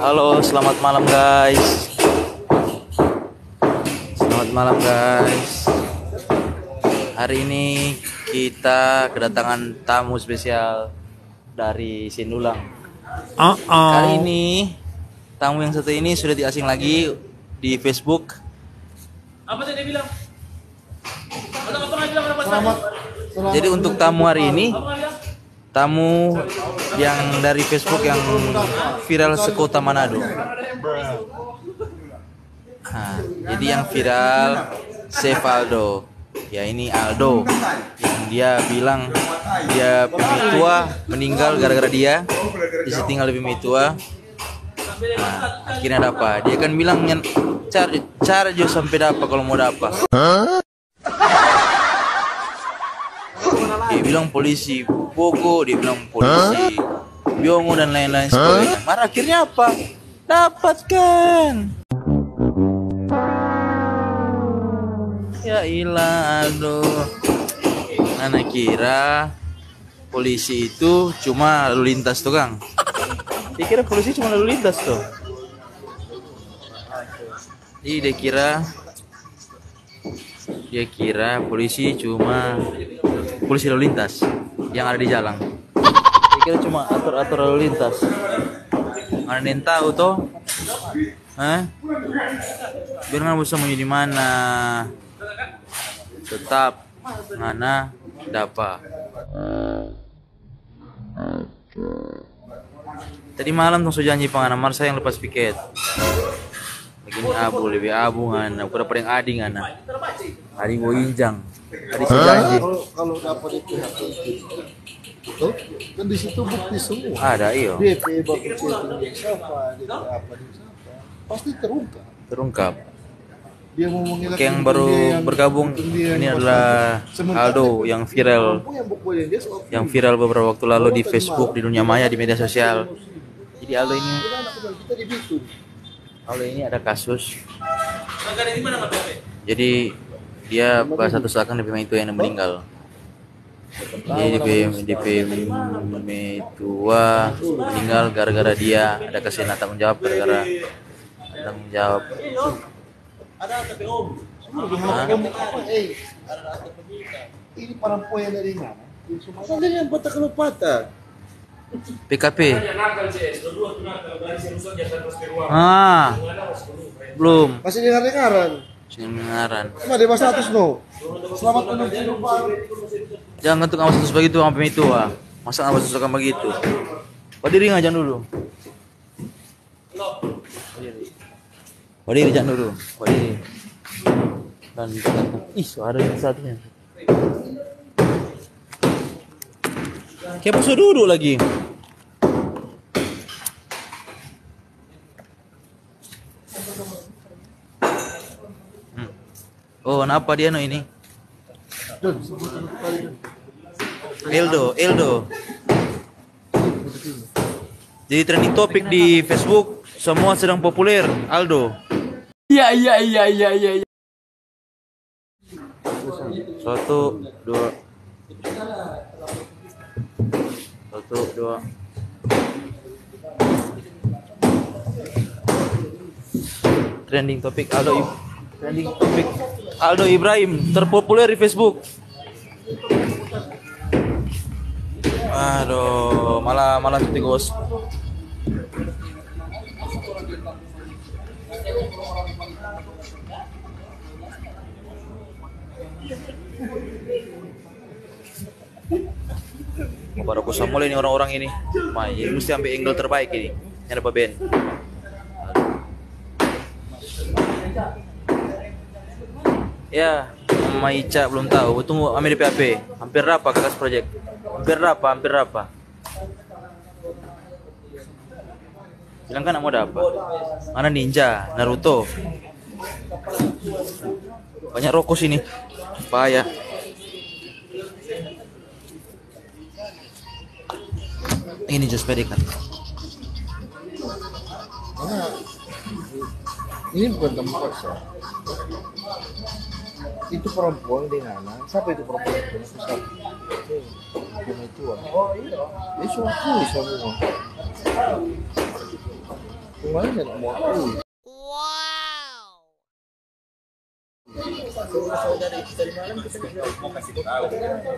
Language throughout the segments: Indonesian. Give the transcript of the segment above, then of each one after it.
Halo, selamat malam guys. Selamat malam guys. Hari ini kita kedatangan tamu spesial dari Sindulang. Kali ini tamu yang satu ini sudah tidak asing lagi di Facebook. Apa tadi dia bilang? Jadi untuk tamu hari ini, tamu yang dari Facebook yang viral sekota Manado. Nah, jadi yang viral Chef Aldo. Ya ini Aldo yang dia bilang dia tua meninggal gara-gara dia tinggal lebih tua. Nah, akhirnya ada apa? Dia kan bilang cari jo sampai dapat kalau mau dapat. Dia bilang polisi Boko, dia bilang polisi Biongo dan lain-lain sebagainya. Maka akhirnya apa? Dapatkan. Ya ilah, aduh. Anak kira polisi itu cuma lalu lintas tuh Kang. Dia kira polisi cuma lalu lintas tuh. Jadi dia kira polisi cuma polisi lalu lintas yang ada di jalan. Dia kira cuma atur lalu lintas. Mana yang tahu toh? Biar nggak bisa mau di mana. Tetap ngana dapat. Tadi malam tuh janji penganamar saya yang lepas piket. Begini abu lebih abu ngana, aku dapat yang adi ngana. Adi mau injang. Adi janji. Kalau dapat itu itu kan di situ bukti semua. Ada iyo. DP baku chatting di siapa, DP apa di siapa, pasti terungkap. Dia mau menghilangkan yang baru bergabung ini adalah Aldo yang viral beberapa waktu lalu di Facebook, di dunia maya, di media sosial. Jadi Aldo ini ada kasus. Jadi dia bahas satu seakan DP itu yang meninggal. Jadi DP tua meninggal gara-gara dia ada kesalahan tanggung jawab ada tapi om. Ini perempuan yang dari mana? Kan dari yang patah kalau patah. PKP. Belum. Masih dengar-dengaran. Cuma di bahasa status no. Selamat menempuh baru. Jangan tuh ngawas status begitu sampai itu Masa ngawas status begitu? Berdiri ngajan dulu. Berdiri jangan dulu. Berdiri. Dan suara yang satunya. Kayak pasal duduk lagi. Oh, kenapa dia ini? Eldo. Jadi trending topik di Facebook semua sedang populer Aldo. Iya. 1, 2. Trending topik Aldo Ibrahim terpopuler di Facebook. Aduh, malah tuti gos. Baru aku mulai ini orang-orang ini. Jadi mesti ambil angle terbaik ini. Yang ada Ben. Ya, Mama Ica belum tahu. Tunggu ambil DPAP. Hampir berapa Kakas Project? Hampir berapa? Bilang kan mau dapat. Mana Ninja, Naruto. Banyak rokok sini. Bahaya. Ini just pedikan. Ini bukan tempat saya. Itu perempuan di mana? Siapa itu perempuan itu? Siapa? Itu. Oh iya. Ini semua tulis semua. Kemarin nggak mau akui.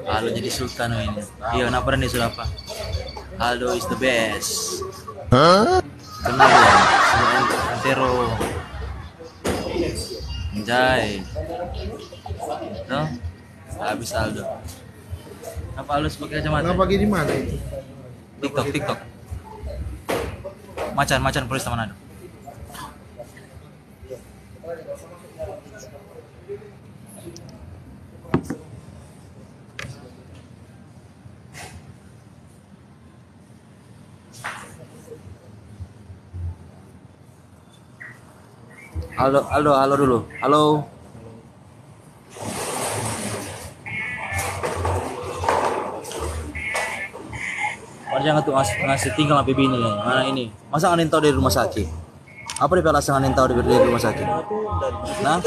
Aldo jadi sultan ini. Iya, kenapa nih sudah apa? Aldo is the best. Kenal ya? Antero. Anjay. No? Habis Aldo. Apa Aldo pakai kacamata? Nggak pakai di mana itu? TikTok. Macan Polresta Manado. Halo dulu. Halo. Jangan tuh ngasih tinggal sama bini nih. Mana ini? Masa nganin tahu dari rumah sakit? Apa dia alasan nganin tahu dari rumah sakit? Nah,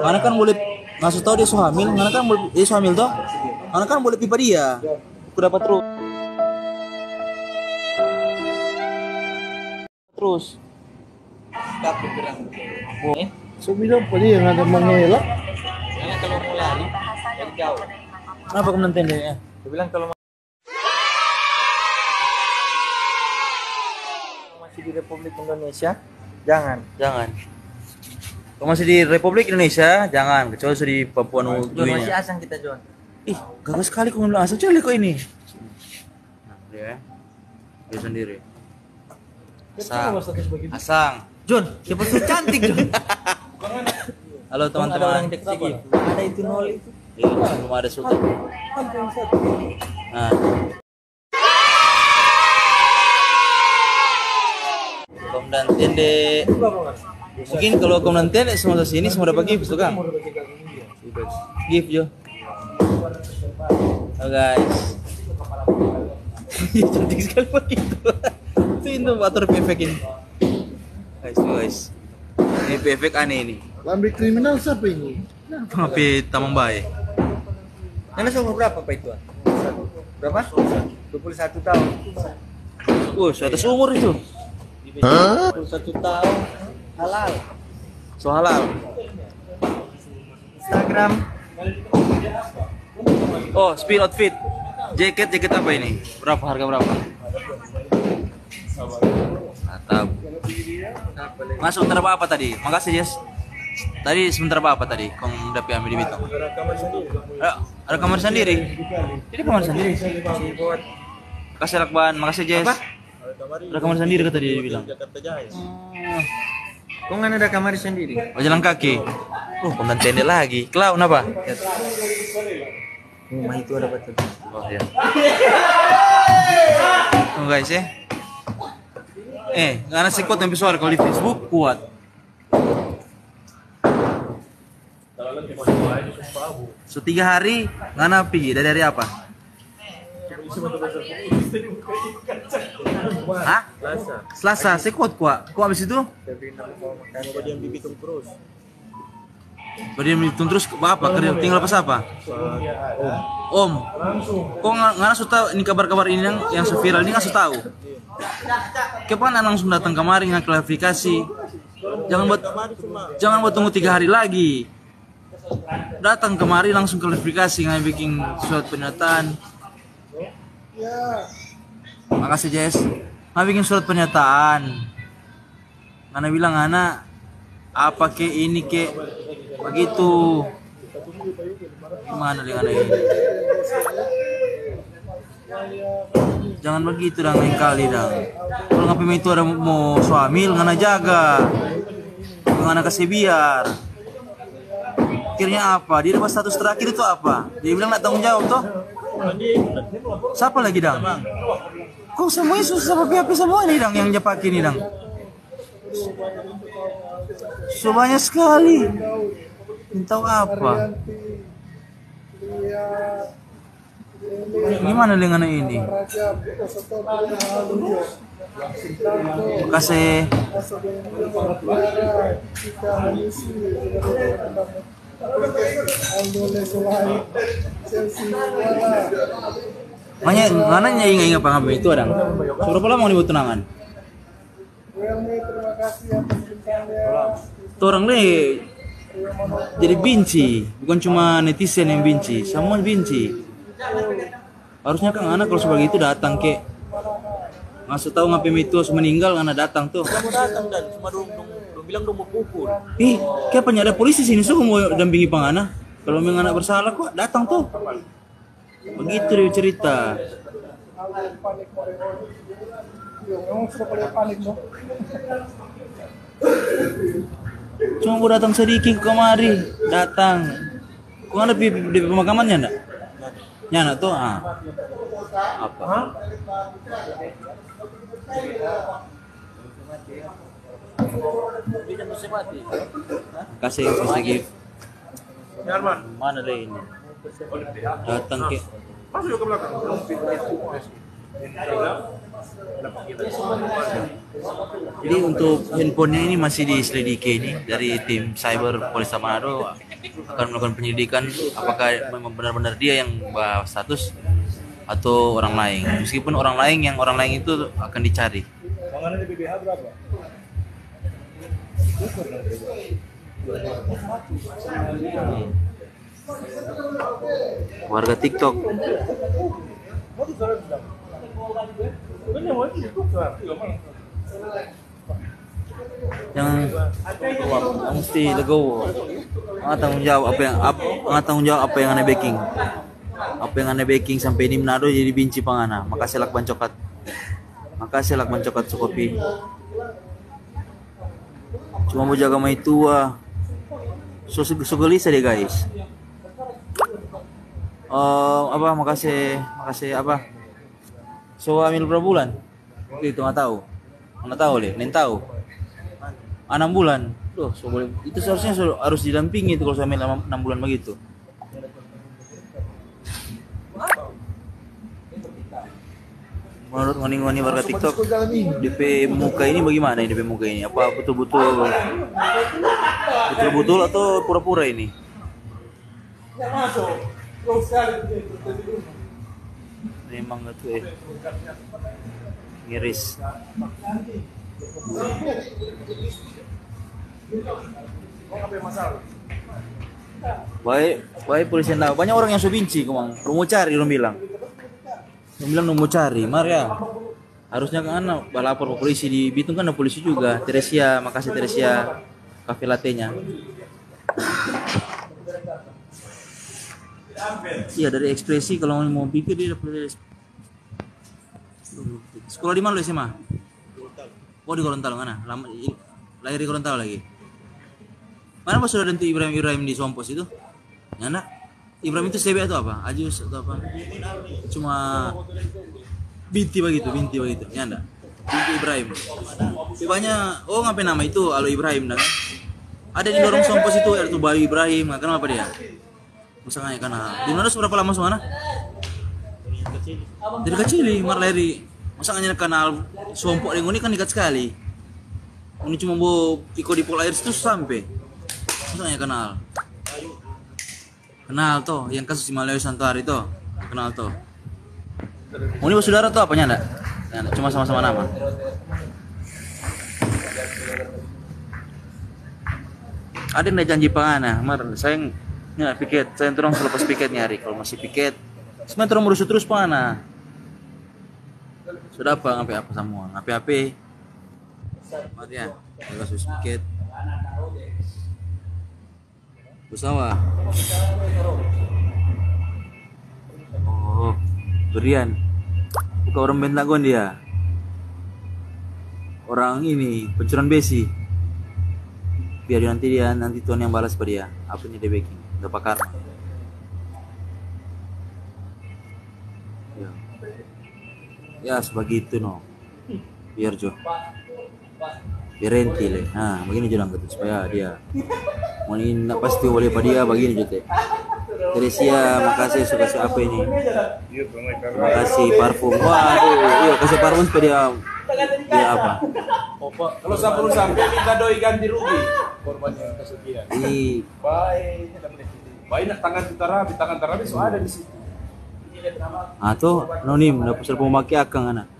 mana kan boleh ngasih tahu dia hamil, mana kan boleh dia hamil toh? Mana kan boleh pipa dia. Aku dapat terus. Kapur bilang. Saya bilang pada yang ada mengelak. Karena kalau mau lari dari jauh. Kenapa kamu nanti dia? Dia bilang kalau masih di Republik Indonesia, jangan. Kalau masih di Republik Indonesia, jangan. Kecuali sudah di Papua Nuguinya. Masih asang kita, John. Ih, gagah sekali kamu bilang asal kok ini. Nah, dia sendiri. Asang. John, siapa tuh cantik, John? Halo teman-teman. Ada orang cek gitu. Ada itu nol itu. Iya, belum ada sultan. Nah. Komandan Tende. Mungkin kalau Komandan Tende semua sini semua dapat gift tuh kan? Gift yo. Oh guys. Cantik sekali begitu. Itu motor efek ini. Guys. Ini efek aneh ini. Lambe kriminal siapa ini? Tapi tamang baik. Karena umur berapa Pak itu? Berapa? 21 tahun. Atas umur itu. 21 tahun. Halal. So halal. Instagram. Oh, speed outfit. Jaket apa ini? Harga berapa? Mantap. Masuk sebentar apa tadi? Makasih Jess. Tadi sebentar apa tadi? Kong dapat ambil di Bitung. Ada kamar sendiri. Jadi kamar sendiri. Kasih Lakban, makasih Jess. Ada kamar sendiri kata dia bilang. Kok nggak ada kamar sendiri? Oh, jalan kaki. Komandan Tende lagi. Klau kenapa? Rumah itu ada betul. Oh ya. Oh guys ya. Karena si kuat yang visual kalau di Facebook kuat. So 3 hari ngana pergi dari hari apa? Hah? Selasa. Si kuat kuat. Kok habis itu? Dia dibitung terus. Berdiam di terus apa? Kerja tinggal pas apa? Om. Kok ngana sudah ini kabar-kabar ini yang viral ini nggak tahu. Kapan langsung datang kemari nggak klarifikasi? Jangan buat tunggu 3 hari lagi. Datang kemari langsung klarifikasi nggak bikin surat pernyataan. Makasih Jess. Nggak bikin surat pernyataan. Ngana bilang ngana apa ke ini ke begitu. Gimana dengan ini? Jangan begitu dong lain kali dong. Kalau ngapain itu ada mau suami, ngana jaga, ngana kasih biar. Akhirnya apa? Dia dapat status terakhir itu apa? Dia bilang nggak tanggung jawab toh? Siapa lagi dong? Kok semuanya susah apa semua ini dong yang japak ini dong? So banyak sekali. Tahu apa? Gimana dengan ini? Terima kasih. Mana ingat apa itu ada? Berapa lama mau dibuat tunangan? kasih atas bintangnya. Tuh orang nih jadi benci, bukan cuma netizen yang benci, semua benci. Harusnya kan anak kalau sebagai itu datang ke ngasih tahu ngapain itu meninggal anak datang tuh. Kamu datang dan cuma dong bilang dong mau pukul. Ih, kayak ada polisi sini so mau dampingi pangana. Kalau memang anak bersalah kok datang tuh. Begitu dia cerita. Memang sudah paling panik dong. Cuma mau datang sedikit kemari, datang. Kok ada di pemakamannya enggak? Nyana tuh apa? Kasih lagi. Mana deh ini? Datang ke. Jadi untuk handphonenya ini masih diselidiki ini dari tim cyber Polresta Manado akan melakukan penyelidikan apakah memang benar-benar dia yang bawa status atau orang lain. Meskipun orang lain itu akan dicari. Panganan di BBH berapa? Warga TikTok. Yang mesti legowo. Tanggung jawab apa yang ane backing. Apa yang ane backing sampai ini Manado jadi benci pangana. Makasih lak bancokat. Makasih lak bancokat Sukopi. Cuma mau jaga mai tua. So gelisah deh guys. Makasih apa? So ambil berapa bulan? Itu nggak tahu deh, nen tahu. 6 bulan. Loh, so boleh. Itu seharusnya harus didampingi itu kalau sampai 6 bulan begitu. Menurut ngoni-ngoni warga TikTok, DP muka ini bagaimana ini DP muka ini? Apa betul-betul atau pura-pura ini? Memang gitu miris. Baik polisi tahu. Banyak orang yang benci kemang. Mau cari orang bilang mau cari, mar ya. Harusnya kan anak lapor ke polisi di Bitung kan ada polisi juga. Teresia, makasih Teresia kafe latte-nya. Iya dari ekspresi kalau mau pikir dia dapat sekolah di mana lu SMA? Oh di Gorontalo mana? Lahir di Gorontalo lagi. Mana pas sudah nanti Ibrahim di Sompos itu? Nyana? Ibrahim itu CB atau apa? Ajus atau apa? Cuma binti begitu. Nyanda. Binti Ibrahim. Banyak ngapain nama itu? Alo Ibrahim kan? Ada di lorong Sompos itu ada tuh Bayu Ibrahim. Kenapa dia? Misalnya karena di mana seberapa lama semana? Dari kecil, Marleri. Masanya kenal Sompok dengan ini kan dekat sekali. Ini cuma mau ikut di pol air situ sampai. Masanya kenal toh, yang kasus di Malawi Santoari toh, kenal toh. Ini saudara toh apanya enggak? Cuma sama-sama nama. Ada yang janji pangana, saya piket, saya turun selepas piket nyari. Kalau masih piket, sebenarnya turun merusut terus pangana. Sudah apa ngapain apa semua, ngapain? Mari ya, kasus piket. Usawa. Oh, berian. Bukan orang Pentagon dia. Orang ini pencurian besi. Biar nanti Tuhan yang balas pada dia. Apa ini dia backing? Udah pakar. Ya sebegitu no. Biar Jo. Biar rentil. Nah, begini jalan gitu supaya dia mau ini pasti boleh pada dia begini Jote. Teresia, makasih suka apa ini? Makasih parfum. Waduh, iya kasih parfum supaya dia apa? Kalau sampai minta doi ganti rugi korbannya kesekian. Baik nak tangan terapi so ada di situ. Tuh anonim udah pasal pemaki akang anak.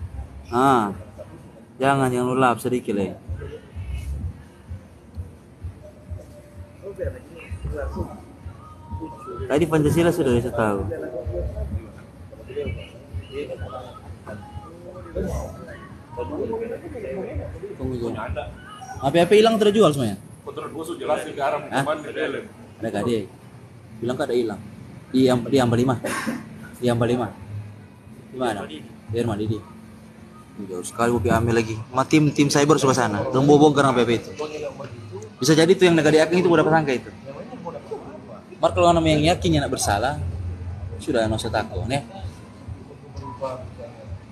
Jangan lulap sedikit lah. Tadi Pancasila sudah bisa tahu. Tunggu dulu. HP hilang terjual semuanya? Kontrol busuk jelas ke arah cuman di dalam. Ada gak dia? Bilang ada hilang. Di Ambal 5. Di Ambal 5. Di mana? Di rumah Didi. Jauh sekali gue ambil lagi. Ma tim cyber suka sana. Dong bobong karena PP itu. Bisa jadi tuh yang negara yakin itu udah pasangka itu. Mar kalau nama yang yakin yang bersalah sudah no takut nih.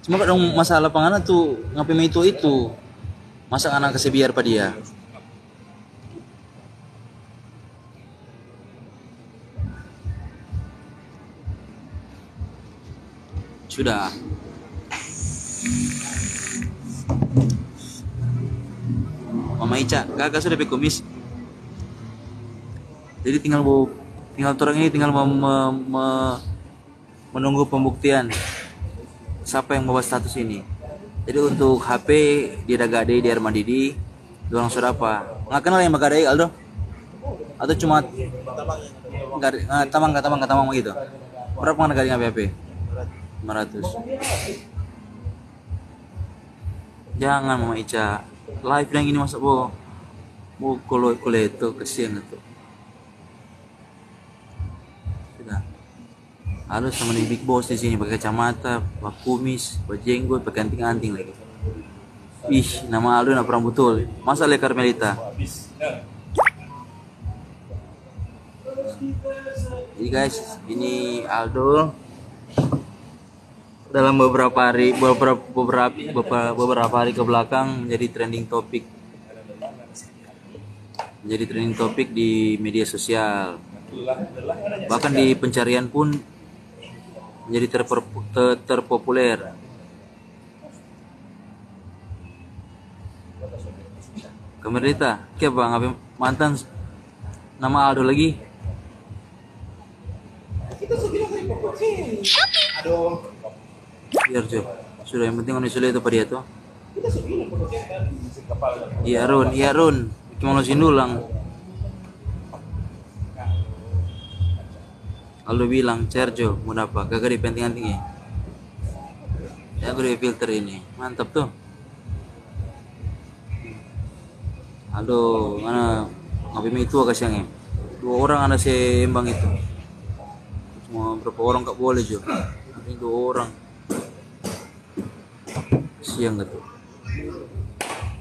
Cuma kadang masalah panganan tuh ngapain itu masa anak kasih biar pada dia. Sudah. Mama Ica, kakak sudah pakai kumis. Jadi tinggal orang ini tinggal menunggu pembuktian siapa yang bawa status ini. Jadi untuk HP dia ada gade di Arman Didi, orang sudah apa? Nggak kenal yang gade Aldo? Atau cuma nggak tamang gitu? Berapa nggak gade HP? 500. Jangan Mama Ica, live yang ini masuk kalau itu kesian itu. Sudah. Harus sama nih Big Boss di sini pakai kacamata, pakai kumis, pakai jenggot, pakai anting-anting lagi. Ih, nama Aldo nak perang betul. Masa Le Carmelita. Jadi guys, ini Aldo dalam beberapa hari ke belakang menjadi trending topik di media sosial, bahkan di pencarian pun menjadi terpopuler. Kemerita, ke bang, apa mantan nama Aldo lagi? Biar Jo, sudah yang penting manusia itu pada dia tuh. Iya Run, cuma nusin dulang. Aldo bilang, Sergio, mau apa? Gak di penting-pentingnya. Ya gue di filter ini, mantap tuh. Aldo, mana ngapain itu kasihnya? 2 orang ada seimbang itu. Cuma berapa orang gak boleh Jo? Ini 2 orang. Siang gitu.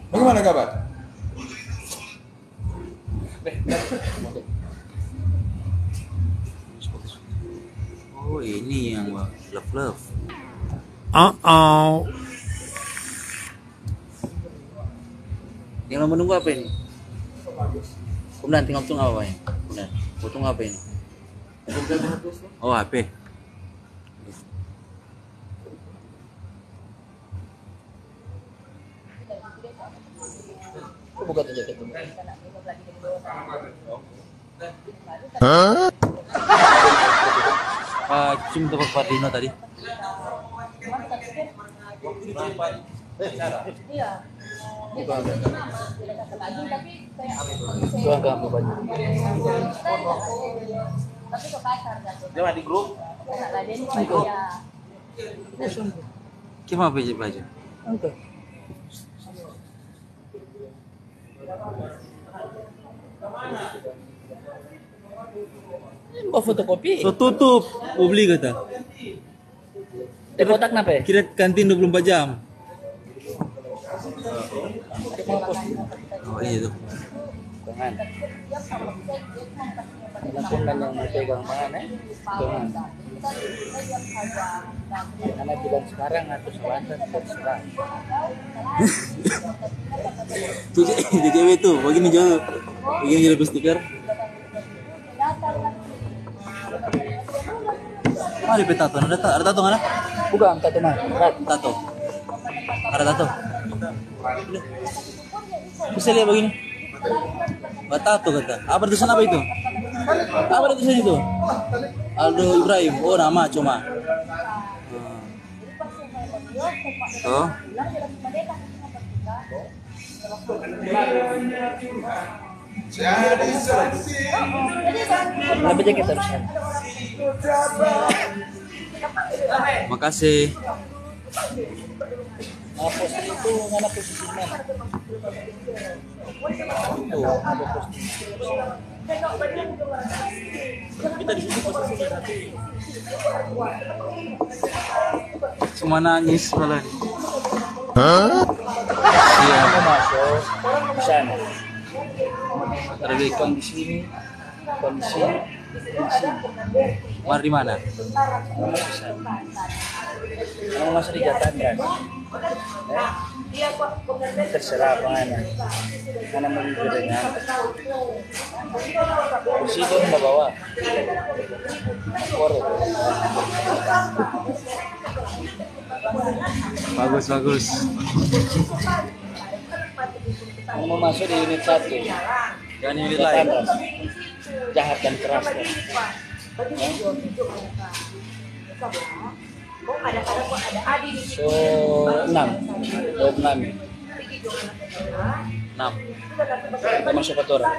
Bagaimana kabar? Oh ini yang love. Tinggal menunggu apa ini? Kemudian tinggal tunggu apa ini? Kemudian tunggu apa ini? Oh HP. Buka aja itu. Cium tuh Pak Dino tadi. Iya. Gua enggak mau banyak. Tapi ke pasar dah. Dia di grup. Nak laden ya. Gimana baju? Oke. Bawa fotokopi. So tutup, publik kata. Kotak kenapa ya? Kira kantin 24 jam. Oh iya tuh. Jangan. Walaupun kan yang mau pegang pangan jangan. Karena bilang sekarang atau selatan terserah. Tuh cewek tuh, begini jauh. Begini jadi stiker. Ada tato, ada tato mana? Bukan tato mah. Tato. Ada tato. Bisa lihat begini. Tato kata. Apa tulisan apa itu? Apa tulisan itu? Aldo Ibrahim. Oh nama cuma. Oh. Kenapa aja kita harus kan? Makasih. Posisi itu mana posisi mana? Tuh, ada posisi. Kita di sini posisinya tapi Semua nangis malah. iya. Mau masuk di sana. Terlalu Kondisi ini, kondisi Mar di mana? mau masuk di Jatandra. Terserah mana mau jujur dengan kursi itu mau bawa Koro. Bagus bagus. Mau masuk di unit 1 Jangan unit lain. jahat dan keras kan? So 6 6. masuk ke Tora.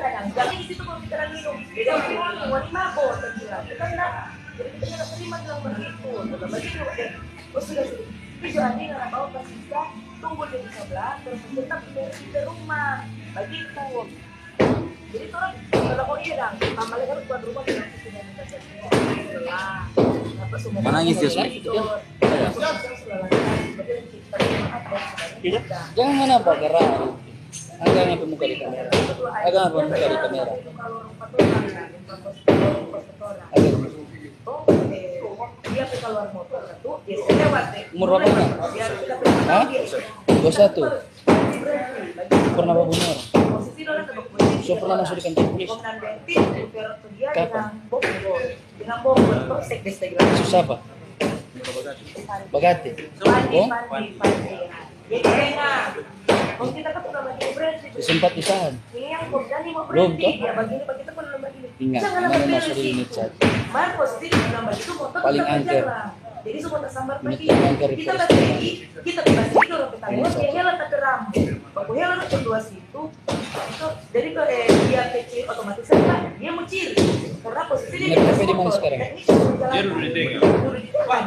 Jadi orang kalau kau iya dong, amalnya kan buat rumah tidak sudah minta Menangis dia Jangan kenapa gerak. Agak ngapa muka di kamera. Agak ngapa muka di kamera. Dia keluar motor itu biasanya lewat deh. Umur berapa kan? Hah? 21. Pernah bunuh orang? So pernah masuk di kantor polisi? Kapan? Susah apa? Bagati? Oh? Sempat pisahan? Belum toh? Ingat, mana masuk di unit 1. Paling angker. Jadi semua tersambar Unit pergi. paling angker di Kita Polres kata Tengah. kita bebas itu orang ketahuan dia helan tak rambut. Baku helan tak kedua situ. Itu jadi kalau dia kecil otomatis kan dia muncul. Karena posisi dia Ingat di mana sekarang? Dia dulu di tengah.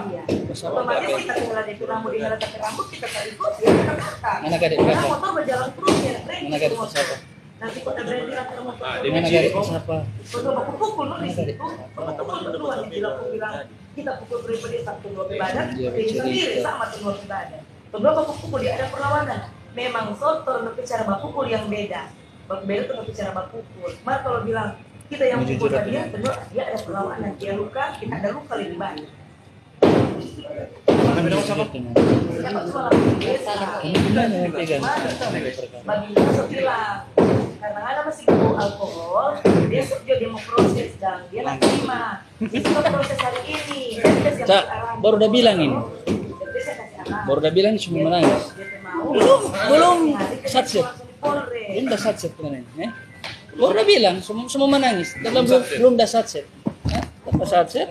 Dia. Otomatis kita tinggal di rambut dia helan tak rambut kita tarik dia kata. Mana gadis Karena siapa? motor berjalan terus ya. Mana gadis siapa? Nanti kota berhenti lantar motor. Mana gadis siapa? Kalau baku pukul di situ, pukul kedua bilang kita pukul pribadi satu dua badan, Dia dia sendiri bercerita. sama dua badan. Kedua baku pukul dia ada perlawanan. Memang soto untuk cara baku pukul yang beda. Baku beda itu untuk cara baku pukul. Mar kalau bilang kita yang Jujur pukul aja. dia, kedua dia ada perlawanan. Dia luka, kita ada luka lebih banyak. Siapa tuh malah biasa. Ini gimana yang pegang? Bagi dia bilang karena ada masih bawa alkohol, besok dia mau proses dan dia nak terima. Itu kan proses hari ini. Cak, baru udah bilang ini. Baru udah bilang cuma menangis. Belum satset. Belum dah satset kemarin, Baru udah bilang semua menangis. Belum dah satset. Apa satset?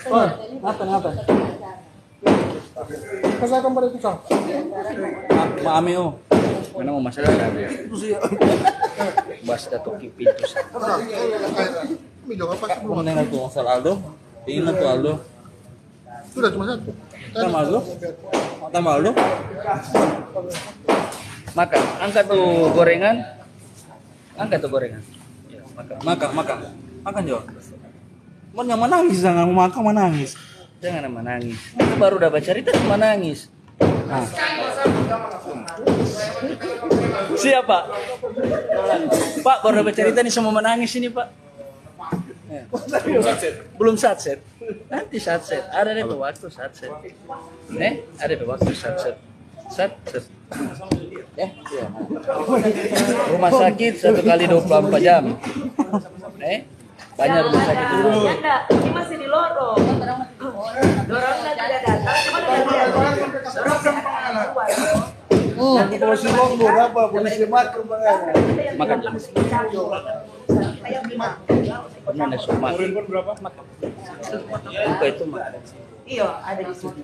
Oh, ngapa? Kasahkan pada itu sah. Maami oh. Mana mau masalah ya? Bas toki pintu sah. Minum apa? Kamu nengok tuh asal Aldo. Ingat tuh Aldo. Sudah cuma satu. Tambah Aldo. Tambah Aldo. Makan, angkat tuh gorengan. Angkat tuh gorengan. Ya, makan. Makan Jo. Mau yang menangis jangan mau makan menangis. Jangan menangis. Itu baru udah baca cerita menangis. Nah. Siapa? Pak, baru udah baca cerita nih semua menangis ini, Pak. Ya. Belum satset. Nanti satset. Ada deh waktu satset. Ada deh waktu satset. Satset. Ya. Rumah sakit 1 kali 24 jam. Banyak rumah sakit itu. Ini masih di lorong. Dorong tidak datang, cuma dorong Nanti kalau si Long berapa polisi makro bagaimana? Makan. saya bilang. Pernah ada sumak. Urin pun berapa? Buka itu makan. Iya, ada di situ.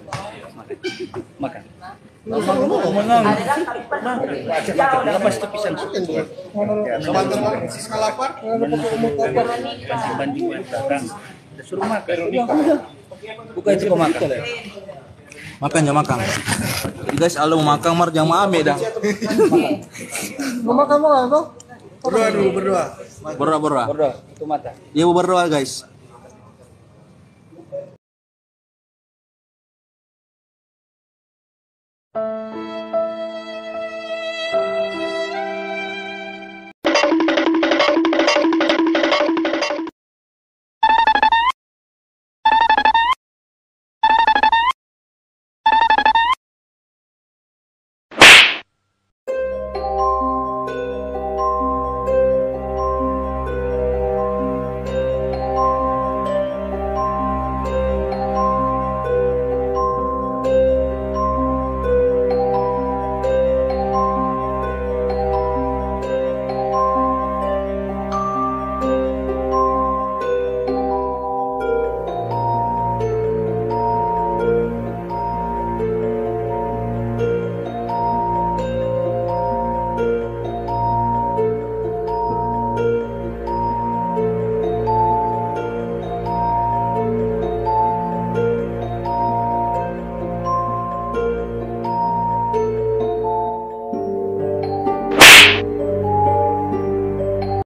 Makan. Ada kan tapi pas jauh dari Lepas itu pisang. Siska lapar. Banding belakang. Udah suruh makan. Buka itu kau makan. Makan jangan makan. Jadi guys, Aldo mau makan mar jangan ame dah. Mau makan tuh? Berdua dulu, berdua. Berdoa. Berdua, itu mata. Dia mau berdoa guys.